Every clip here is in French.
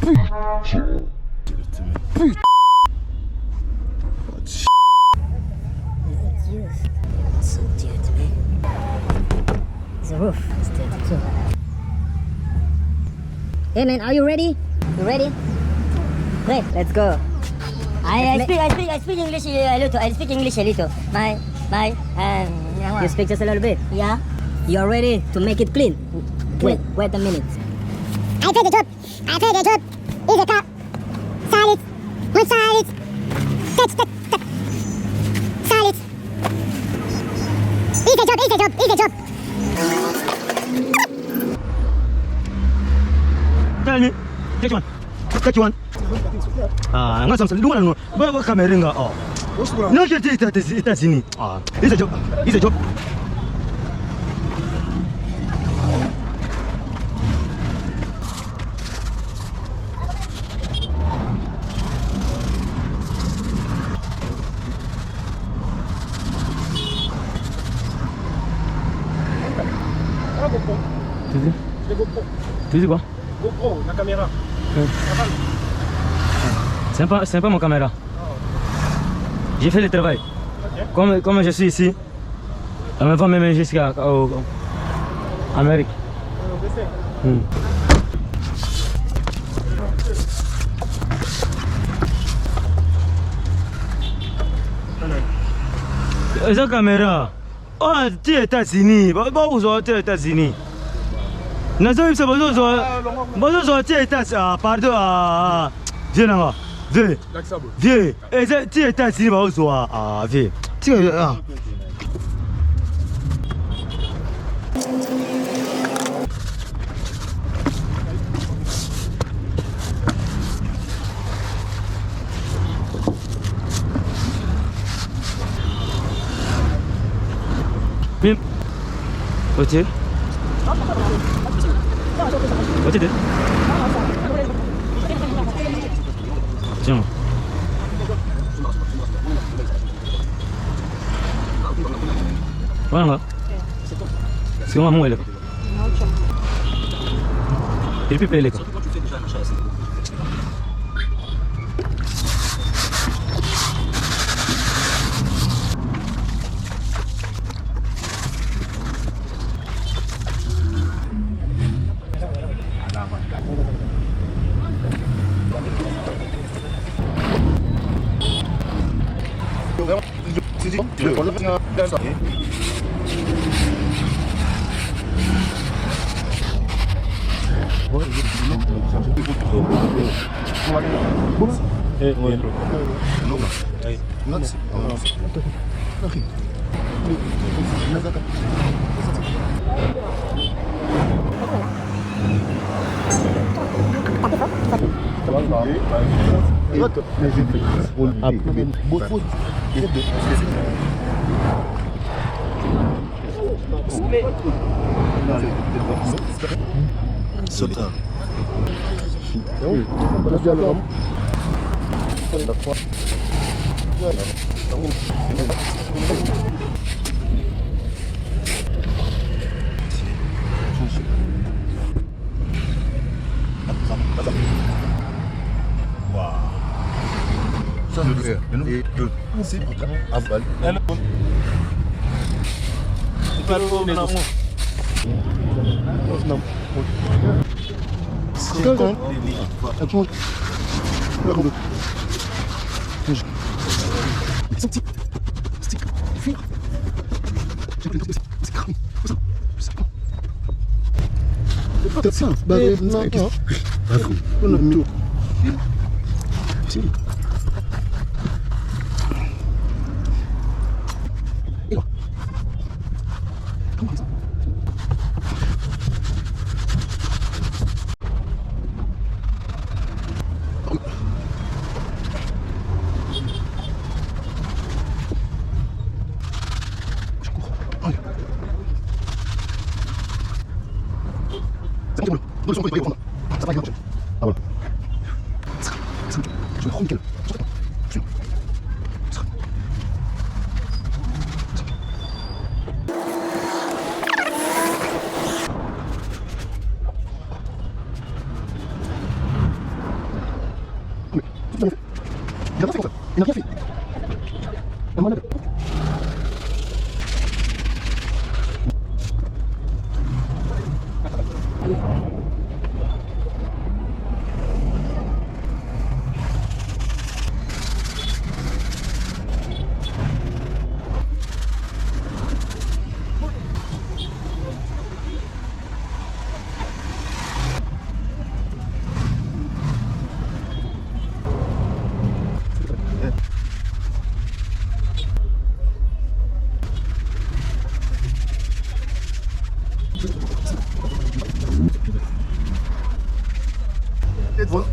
So dear to me. The roof is dirty too. Hey man, are you ready? You ready? Great, let's go. I speak English a little. I speak English a little. You speak just a little bit. Yeah. You're ready to make it clean. Wait a minute. I take the job. Is a car. Solid. With solid. Touch. Solid. Is a job. Tell me. Take one. Ah, nggak sama dua nggak. Bawa kamera nggak? Oh. No, kita sini. Ah, it's a job. Tu dis quoi? GoPro, la caméra. C'est pas mon caméra. J'ai fait le travail. Ok. Comme je suis ici, on me va même jusqu'à Amérique. Esa caméra. Oh, tu es États-Unis. Où sont les États-Unis? Nous sommes ici, tu es États-Unis. Pardon. Viens là. Viens. Tu es États-Unis. Viens. Tu es là. Bim. 어디? 어디든? 잠깐만. 뭐하는 거야? 지금 안 먹을래? 일피 빼래. Sauta. Ça me fait. Et deux. C'est aval. Il a pas fait comme ça. Il n'a rien fait. Un malade. Voilà.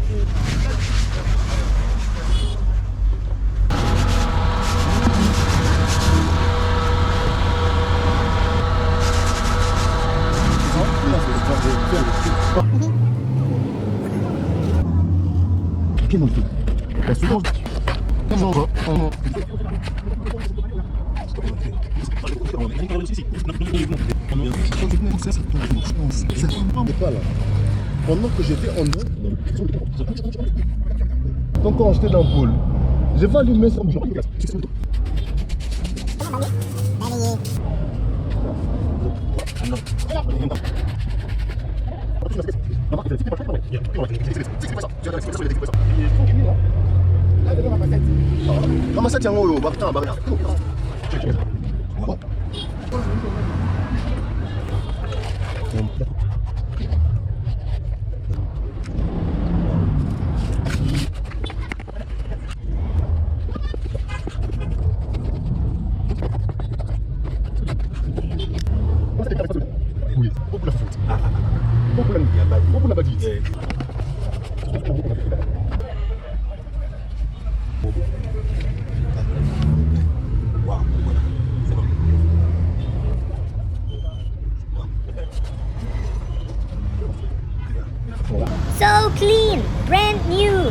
Quel nom de feu? La souvent. Comment on va? Pendant que j'étais en eau, donc quand j'étais dans le pôle, j'ai vu allumer ça. Ramassez tiens au bâton, bâton. Oui, beaucoup la faute. Beaucoup la baguette. So clean, brand new.